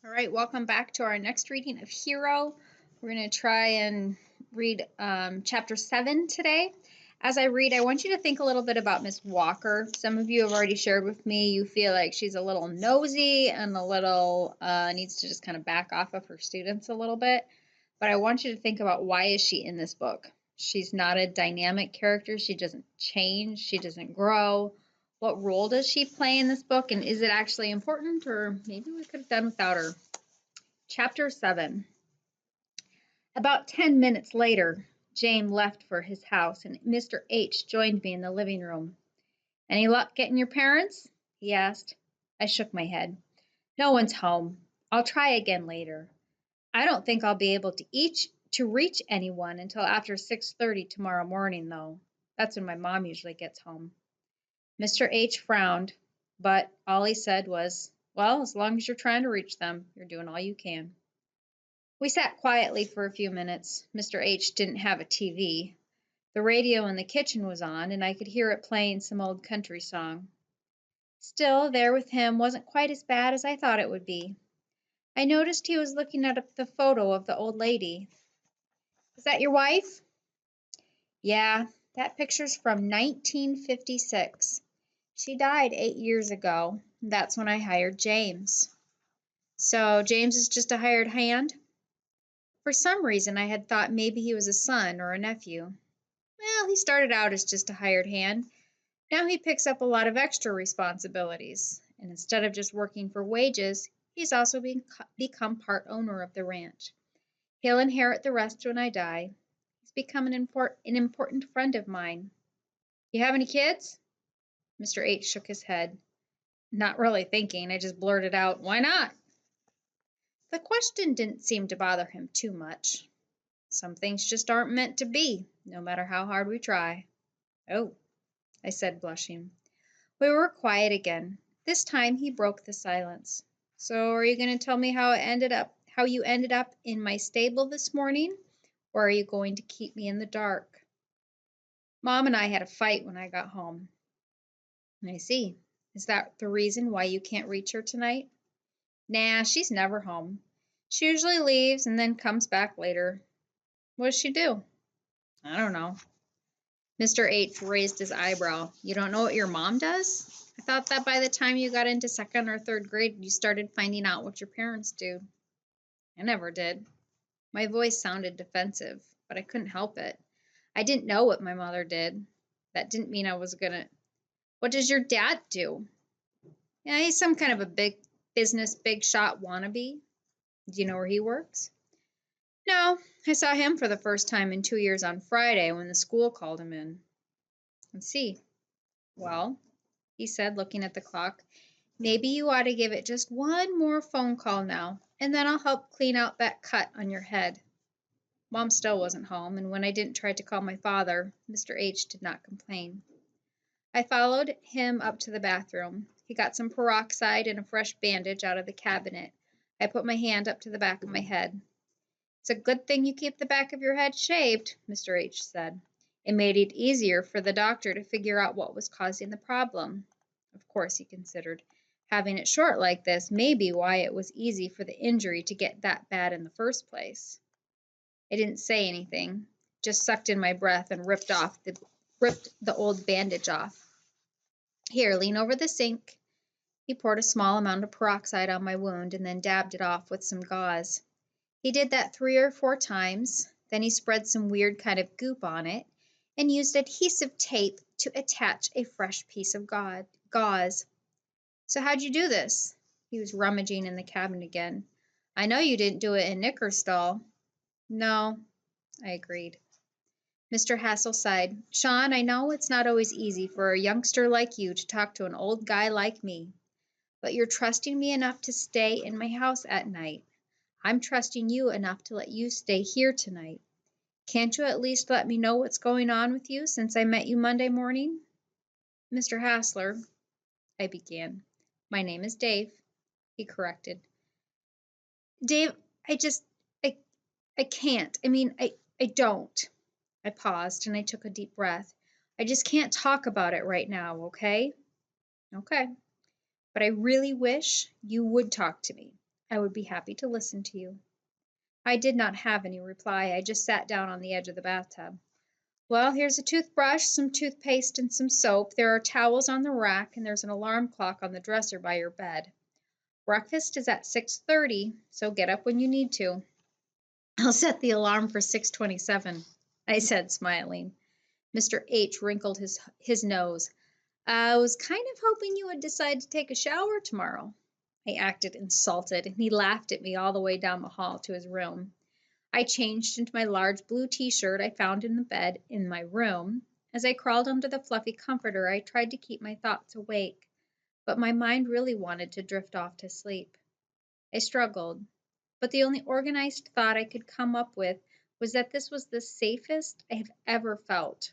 All right, welcome back to our next reading of Hero. We're going to try and read chapter 7 today. As I read, I want you to think a little bit about Miss Walker. Some of you have already shared with me you feel like she's a little nosy and a little needs to just kind of back off of her students a little bit. But I want you to think about, why is she in this book? She's not a dynamic character. She doesn't change. She doesn't grow. What role does she play in this book, and is it actually important, or maybe we could have done without her? Chapter 7. About 10 minutes later, James left for his house, and Mr. H joined me in the living room. "Any luck getting your parents?" he asked. I shook my head. "No one's home. I'll try again later. I don't think I'll be able to reach anyone until after 6:30 tomorrow morning, though. That's when my mom usually gets home." Mr. H frowned, but all he said was, "Well, as long as you're trying to reach them, you're doing all you can." We sat quietly for a few minutes. Mr. H didn't have a TV. The radio in the kitchen was on, and I could hear it playing some old country song. Still, there with him wasn't quite as bad as I thought it would be. I noticed he was looking at the photo of the old lady. "Is that your wife?" "Yeah, that picture's from 1956. She died 8 years ago. That's when I hired James." "So James is just a hired hand?" For some reason, I had thought maybe he was a son or a nephew. "Well, he started out as just a hired hand. Now he picks up a lot of extra responsibilities. And instead of just working for wages, he's also become part owner of the ranch. He'll inherit the rest when I die. He's become an important friend of mine." "You have any kids?" Mr. H shook his head. Not really thinking, I just blurted out, "Why not?" The question didn't seem to bother him too much. "Some things just aren't meant to be, no matter how hard we try." "Oh," I said, blushing. We were quiet again. This time he broke the silence. "So are you going to tell me how you ended up in my stable this morning, or are you going to keep me in the dark?" "Mom and I had a fight when I got home." "I see. Is that the reason why you can't reach her tonight?" "Nah, she's never home. She usually leaves and then comes back later." "What does she do?" "I don't know." Mr. H raised his eyebrow. "You don't know what your mom does? I thought that by the time you got into second or third grade, you started finding out what your parents do." "I never did." My voice sounded defensive, but I couldn't help it. I didn't know what my mother did. That didn't mean I was gonna. "What does your dad do?" "Yeah, he's some kind of a big shot wannabe." "Do you know where he works?" "No, I saw him for the first time in 2 years on Friday when the school called him in." "I see. Well," he said, looking at the clock, "maybe you ought to give it just one more phone call now, and then I'll help clean out that cut on your head." Mom still wasn't home, and when I didn't try to call my father, Mr. H did not complain. I followed him up to the bathroom. He got some peroxide and a fresh bandage out of the cabinet. I put my hand up to the back of my head. "It's a good thing you keep the back of your head shaved," Mr. H said. "It made it easier for the doctor to figure out what was causing the problem." Of course, he considered, having it short like this may be why it was easy for the injury to get that bad in the first place. I didn't say anything, just sucked in my breath and ripped the old bandage off. "Here, lean over the sink." He poured a small amount of peroxide on my wound and then dabbed it off with some gauze. He did that 3 or 4 times. Then he spread some weird kind of goop on it and used adhesive tape to attach a fresh piece of gauze. "So how'd you do this?" He was rummaging in the cabinet again. "I know you didn't do it in Nickerstall." "No," I agreed. Mr. Hassel sighed. "Sean, I know it's not always easy for a youngster like you to talk to an old guy like me, but you're trusting me enough to stay in my house at night. I'm trusting you enough to let you stay here tonight. Can't you at least let me know what's going on with you since I met you Monday morning?" "Mr. Hassler," I began. "My name is Dave," he corrected. "Dave, I, I can't. I don't." I paused and I took a deep breath. "I just can't talk about it right now, okay?" "Okay. But I really wish you would talk to me. I would be happy to listen to you. I did not have any reply. I just sat down on the edge of the bathtub. Well, here's a toothbrush, some toothpaste, and some soap. There are towels on the rack, and there's an alarm clock on the dresser by your bed. Breakfast is at 6:30, so get up when you need to. I'll set the alarm for 6:27, I said, smiling. Mr. H wrinkled his nose. I was kind of hoping you would decide to take a shower tomorrow. I acted insulted, and he laughed at me all the way down the hall to his room. I changed into my large blue t-shirt I found in the bed in my room. As I crawled under the fluffy comforter, I tried to keep my thoughts awake, but my mind really wanted to drift off to sleep. I struggled, but the only organized thought I could come up with was that this was the safest I have ever felt.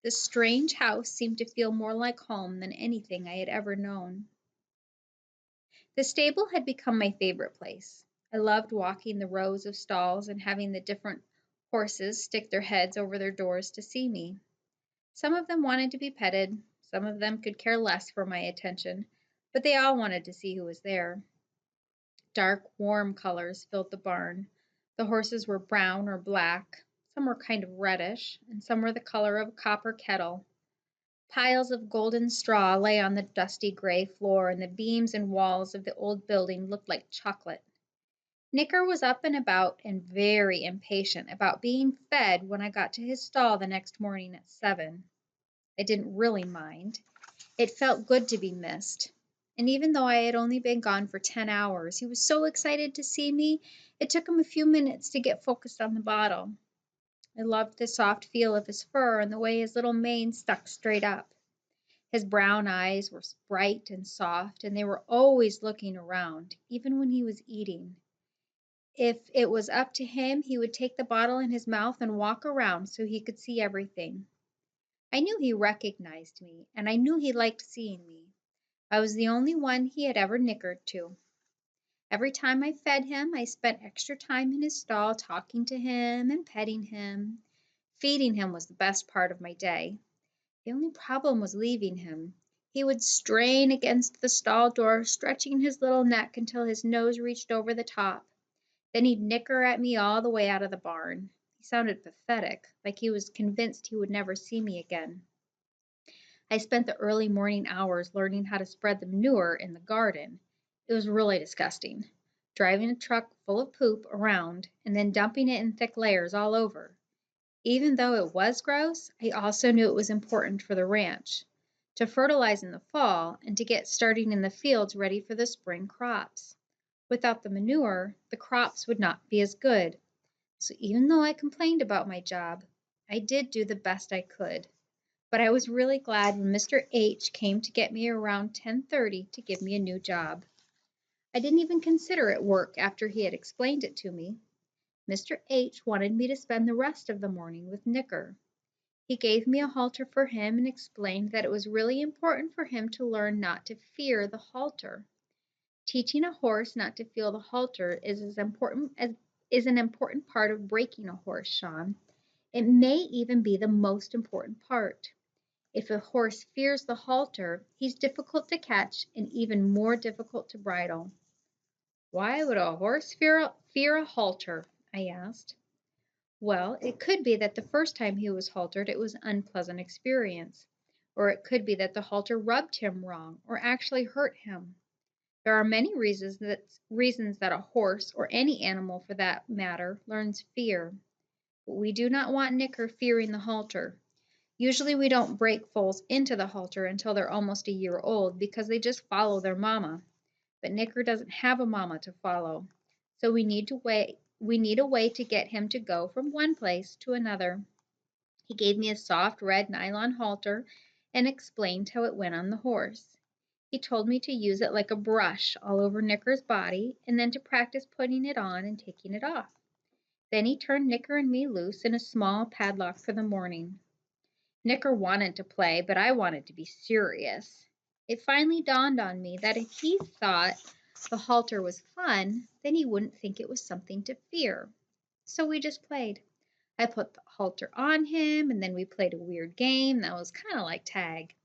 This strange house seemed to feel more like home than anything I had ever known. The stable had become my favorite place. I loved walking the rows of stalls and having the different horses stick their heads over their doors to see me. Some of them wanted to be petted, some of them could care less for my attention, but they all wanted to see who was there. Dark, warm colors filled the barn. The horses were brown or black, some were kind of reddish, and some were the color of a copper kettle. Piles of golden straw lay on the dusty gray floor, and the beams and walls of the old building looked like chocolate. Nicker was up and about and very impatient about being fed when I got to his stall the next morning at 7. I didn't really mind. It felt good to be missed. And even though I had only been gone for 10 hours, he was so excited to see me, it took him a few minutes to get focused on the bottle. I loved the soft feel of his fur and the way his little mane stuck straight up. His brown eyes were bright and soft, and they were always looking around, even when he was eating. If it was up to him, he would take the bottle in his mouth and walk around so he could see everything. I knew he recognized me, and I knew he liked seeing me. I was the only one he had ever nickered to. Every time I fed him, I spent extra time in his stall talking to him and petting him. Feeding him was the best part of my day. The only problem was leaving him. He would strain against the stall door, stretching his little neck until his nose reached over the top. Then he'd nicker at me all the way out of the barn. He sounded pathetic, like he was convinced he would never see me again. I spent the early morning hours learning how to spread the manure in the garden. It was really disgusting. Driving a truck full of poop around and then dumping it in thick layers all over. Even though it was gross, I also knew it was important for the ranch to fertilize in the fall and to get starting in the fields ready for the spring crops. Without the manure, the crops would not be as good. So even though I complained about my job, I did do the best I could. But I was really glad when Mr. H came to get me around 10:30 to give me a new job. I didn't even consider it work after he had explained it to me. Mr. H wanted me to spend the rest of the morning with Nicker. He gave me a halter for him and explained that it was really important for him to learn not to fear the halter. Teaching a horse not to feel the halter is an important part of breaking a horse, Sean. It may even be the most important part. If a horse fears the halter, he's difficult to catch and even more difficult to bridle. Why would a horse fear a halter? I asked. Well, it could be that the first time he was haltered, it was an unpleasant experience. Or it could be that the halter rubbed him wrong or actually hurt him. There are many reasons that a horse, or any animal for that matter, learns fear. But we do not want Nicker fearing the halter. Usually we don't break foals into the halter until they're almost a year old because they just follow their mama. But Nicker doesn't have a mama to follow. So we need a way to get him to go from one place to another. He gave me a soft red nylon halter and explained how it went on the horse. He told me to use it like a brush all over Nicker's body and then to practice putting it on and taking it off. Then he turned Nicker and me loose in a small paddock for the morning. Nicker wanted to play, but I wanted to be serious. It finally dawned on me that if he thought the halter was fun, then he wouldn't think it was something to fear. So we just played. I put the halter on him, and then we played a weird game that was kind of like tag.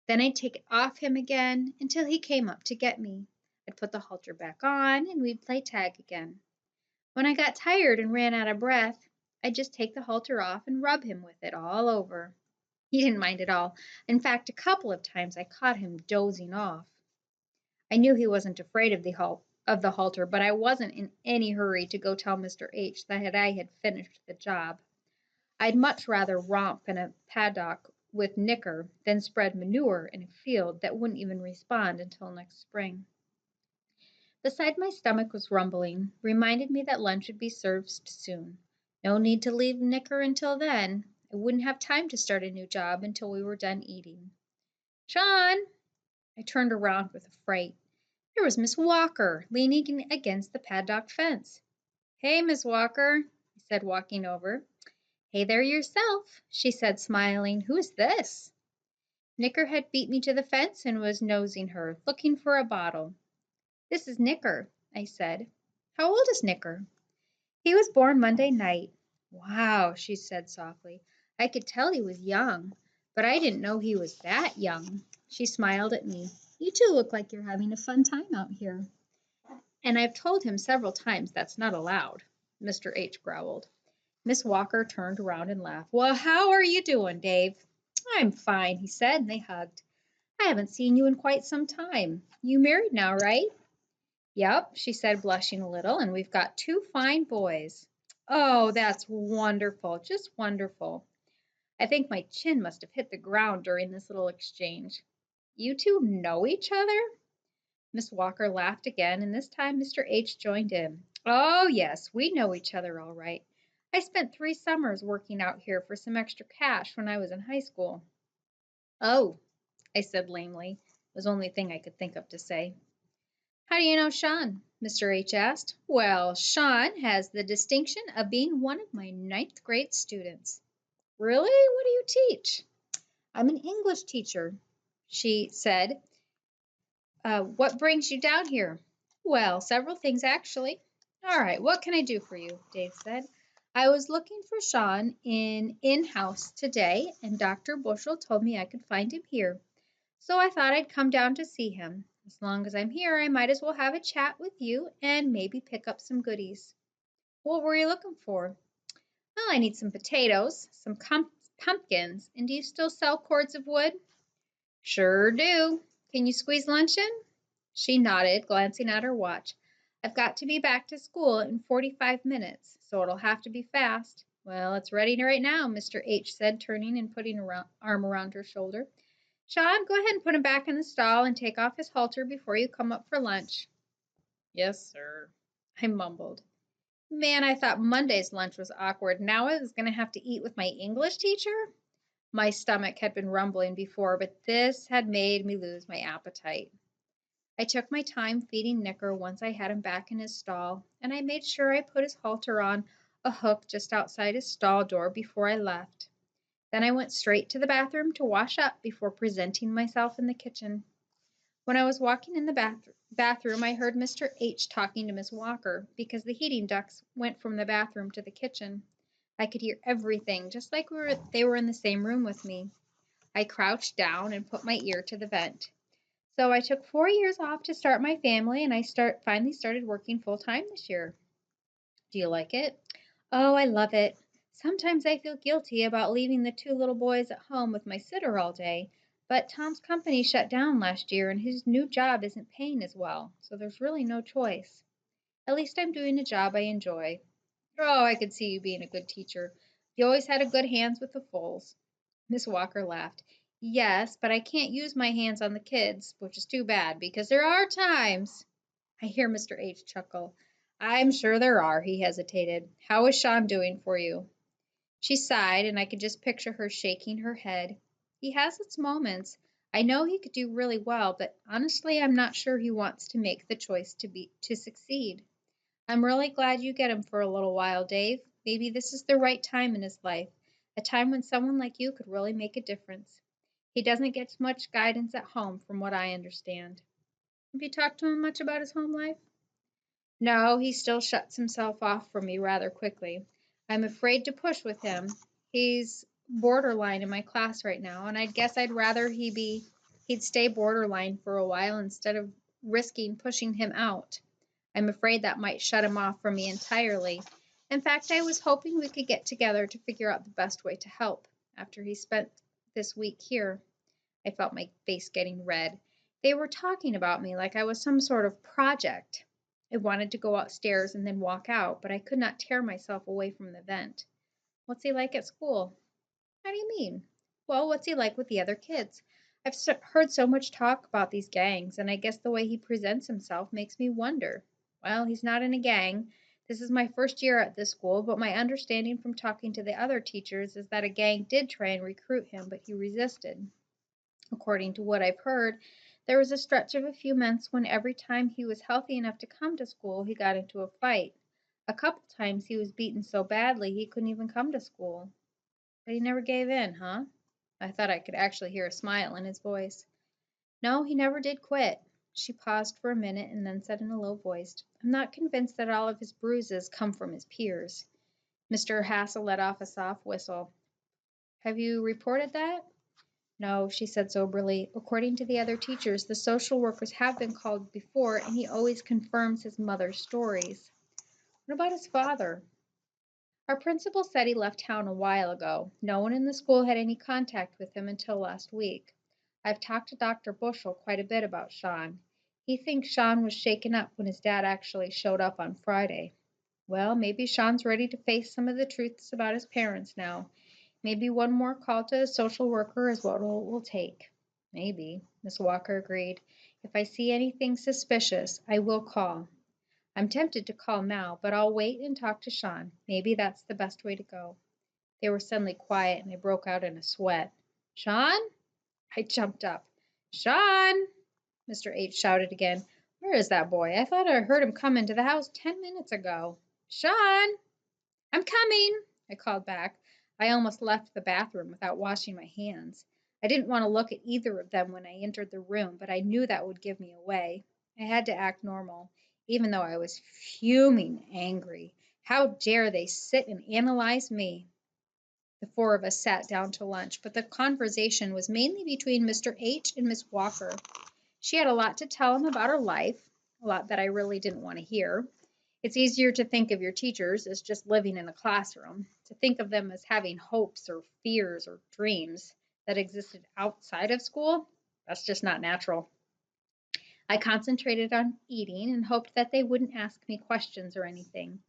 Then I'd take it off him again until he came up to get me. I'd put the halter back on and we'd play tag again. When I got tired and ran out of breath, I'd just take the halter off and rub him with it all over. He didn't mind at all. In fact, a couple of times I caught him dozing off. I knew he wasn't afraid of the halter, but I wasn't in any hurry to go tell Mr. H that I had finished the job. I'd much rather romp in a paddock with Knicker than spread manure in a field that wouldn't even respond until next spring. The side my stomach was rumbling reminded me that lunch would be served soon. No need to leave Knicker until then. I wouldn't have time to start a new job until we were done eating. Sean! I turned around with a fright. There was Miss Walker leaning against the paddock fence. Hey, Miss Walker, I said, walking over. Hey there yourself, she said, smiling. Who is this? Knicker had beat me to the fence and was nosing her, looking for a bottle. This is Knicker, I said. How old is Knicker? He was born Monday night. Wow, she said softly. I could tell he was young, but I didn't know he was that young. She smiled at me. You two look like you're having a fun time out here. And I've told him several times that's not allowed, Mr. H growled. Miss Walker turned around and laughed. Well, how are you doing, Dave? I'm fine, he said, and they hugged. I haven't seen you in quite some time. You married now, right? Yep, she said, blushing a little, and we've got 2 fine boys. Oh, that's wonderful, just wonderful. I think my chin must have hit the ground during this little exchange. You two know each other? Miss Walker laughed again, and this time Mr. H joined in. Oh, yes, we know each other all right. I spent 3 summers working out here for some extra cash when I was in high school. Oh, I said lamely. It was the only thing I could think of to say. How do you know Sean? Mr. H asked. Well, Sean has the distinction of being one of my 9th grade students. Really? What do you teach? I'm an English teacher, she said. What brings you down here? Well, several things actually. All right, what can I do for you? Dave said. I was looking for Sean in-house today, and Dr. Bushel told me I could find him here. So I thought I'd come down to see him. As long as I'm here, I might as well have a chat with you and maybe pick up some goodies. What were you looking for? Well, I need some potatoes, some pumpkins, and do you still sell cords of wood? Sure do. Can you squeeze lunch in? She nodded, glancing at her watch. I've got to be back to school in 45 minutes, so it'll have to be fast. Well, it's ready right now, Mr. H said, turning and putting an arm around her shoulder. Sean, go ahead and put him back in the stall and take off his halter before you come up for lunch. Yes, sir, I mumbled. Man, I thought Monday's lunch was awkward. Now I was going to have to eat with my English teacher? My stomach had been rumbling before, but this had made me lose my appetite. I took my time feeding Knicker once I had him back in his stall, and I made sure I put his halter on a hook just outside his stall door before I left. Then I went straight to the bathroom to wash up before presenting myself in the kitchen. When I was walking in the bathroom, I heard Mr. H talking to Miss Walker because the heating ducts went from the bathroom to the kitchen. I could hear everything, just like they were in the same room with me. I crouched down and put my ear to the vent. So I took 4 years off to start my family, and I finally started working full-time this year. Do you like it? Oh, I love it. Sometimes I feel guilty about leaving the 2 little boys at home with my sitter all day, but Tom's company shut down last year, and his new job isn't paying as well, so there's really no choice. At least I'm doing a job I enjoy. Oh, I could see you being a good teacher. You always had a good hands with the foals. Miss Walker laughed. Yes, but I can't use my hands on the kids, which is too bad because there are times. I hear Mr. H chuckle. I'm sure there are, he hesitated. How is Sean doing for you? She sighed, and I could just picture her shaking her head. He has its moments. I know he could do really well, but honestly, I'm not sure he wants to make the choice to succeed. I'm really glad you get him for a little while, Dave. Maybe this is the right time in his life, a time when someone like you could really make a difference. He doesn't get much guidance at home, from what I understand. Have you talked to him much about his home life? No, he still shuts himself off from me rather quickly. I'm afraid to push with him. He's borderline in my class right now, and I guess I'd rather he'd stay borderline for a while instead of risking pushing him out. I'm afraid that might shut him off from me entirely. In fact, I was hoping we could get together to figure out the best way to help. After he spent this week here, I felt my face getting red. They were talking about me like I was some sort of project. I wanted to go upstairs and then walk out, but I could not tear myself away from the vent. What's he like at school? How do you mean? Well, what's he like with the other kids? I've heard so much talk about these gangs, and I guess the way he presents himself makes me wonder. Well, he's not in a gang. This is my first year at this school, but my understanding from talking to the other teachers is that a gang did try and recruit him, but he resisted. According to what I've heard, there was a stretch of a few months when every time he was healthy enough to come to school, he got into a fight. A couple times he was beaten so badly he couldn't even come to school. But he never gave in, huh? I thought I could actually hear a smile in his voice. No, he never did quit. She paused for a minute and then said in a low voice, I'm not convinced that all of his bruises come from his peers. Mr. Hassel let off a soft whistle. Have you reported that? No, she said soberly. According to the other teachers, the social workers have been called before, and he always confirms his mother's stories. What about his father? Our principal said he left town a while ago. No one in the school had any contact with him until last week. I've talked to Dr. Bushel quite a bit about Sean. He thinks Sean was shaken up when his dad actually showed up on Friday. Well, maybe Sean's ready to face some of the truths about his parents now. Maybe one more call to a social worker is what it will take. Maybe, Miss Walker agreed. If I see anything suspicious, I will call. I'm tempted to call now, but I'll wait and talk to Sean. Maybe that's the best way to go. They were suddenly quiet, and I broke out in a sweat. Sean? I jumped up. Sean! Mr. H shouted again. Where is that boy? I thought I heard him come into the house 10 minutes ago. Sean! I'm coming, I called back. I almost left the bathroom without washing my hands. I didn't want to look at either of them when I entered the room, but I knew that would give me away. I had to act normal, even though I was fuming angry. How dare they sit and analyze me? The four of us sat down to lunch, but the conversation was mainly between Mr. H and Miss Walker. She had a lot to tell him about her life, a lot that I really didn't want to hear. It's easier to think of your teachers as just living in a classroom, to think of them as having hopes or fears or dreams that existed outside of school. That's just not natural. I concentrated on eating and hoped that they wouldn't ask me questions or anything.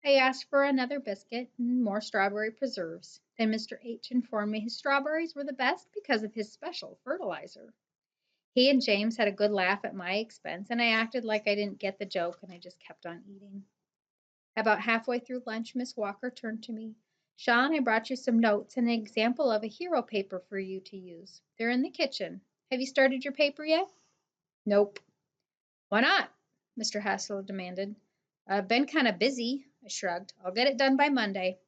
I asked for another biscuit and more strawberry preserves. Then Mr. H informed me his strawberries were the best because of his special fertilizer. He and James had a good laugh at my expense, and I acted like I didn't get the joke and I just kept on eating. About halfway through lunch, Miss Walker turned to me. Sean, I brought you some notes and an example of a hero paper for you to use. They're in the kitchen. Have you started your paper yet? Nope. Why not? Mr. Hassel demanded. I've been kind of busy, I shrugged. I'll get it done by Monday.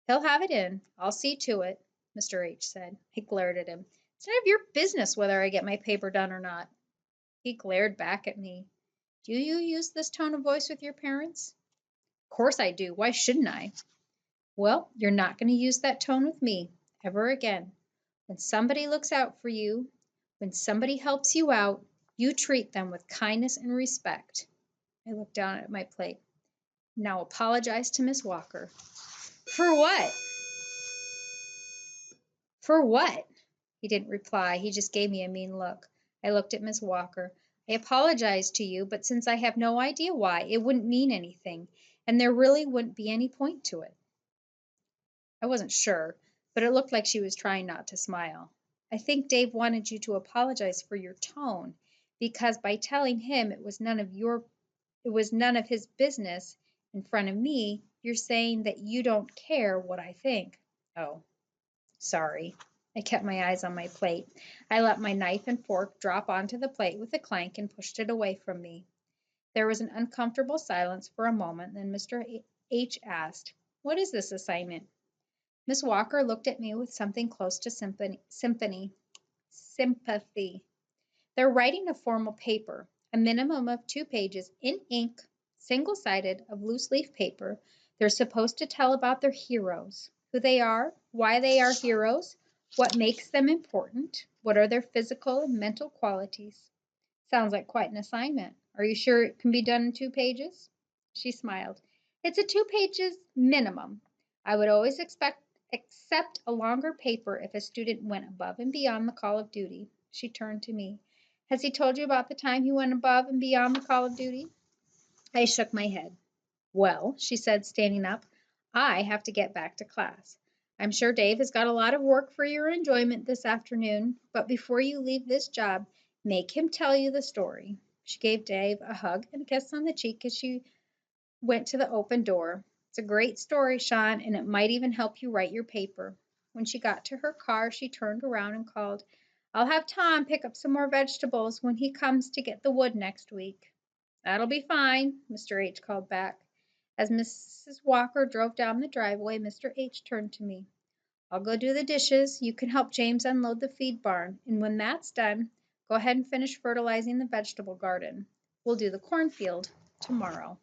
He'll have it in. I'll see to it, Mr. H said. I glared at him. It's none of your business whether I get my paper done or not. He glared back at me. Do you use this tone of voice with your parents? Of course I do. Why shouldn't I? Well, you're not going to use that tone with me ever again. When somebody looks out for you, when somebody helps you out, you treat them with kindness and respect. I looked down at my plate. Now apologize to Miss Walker. For what? For what? He didn't reply. He just gave me a mean look. I looked at Miss Walker. I apologize to you, but since I have no idea why, it wouldn't mean anything, and there really wouldn't be any point to it. I wasn't sure, but it looked like she was trying not to smile. I think Dave wanted you to apologize for your tone, because by telling him it was none of his business in front of me, you're saying that you don't care what I think. Oh, sorry. I kept my eyes on my plate. I let my knife and fork drop onto the plate with a clank and pushed it away from me. There was an uncomfortable silence for a moment, then Mr. H asked, What is this assignment? Miss Walker looked at me with something close to sympathy. They're writing a formal paper, a minimum of 2 pages in ink, single-sided, of loose-leaf paper. They're supposed to tell about their heroes, who they are, why they are heroes, what makes them important, what are their physical and mental qualities. Sounds like quite an assignment. Are you sure it can be done in 2 pages? She smiled. It's a 2 pages minimum. I would always accept a longer paper if a student went above and beyond the call of duty. She turned to me. Has he told you about the time he went above and beyond the call of duty? I shook my head. Well, she said, standing up, I have to get back to class. I'm sure Dave has got a lot of work for your enjoyment this afternoon, but before you leave this job, make him tell you the story. She gave Dave a hug and a kiss on the cheek as she went to the open door. It's a great story, Sean, and it might even help you write your paper. When she got to her car, she turned around and called, I'll have Tom pick up some more vegetables when he comes to get the wood next week. That'll be fine, Mr. H. called back. As Mrs. Walker drove down the driveway, Mr. H. turned to me. I'll go do the dishes. You can help James unload the feed barn, and when that's done, go ahead and finish fertilizing the vegetable garden. We'll do the cornfield tomorrow.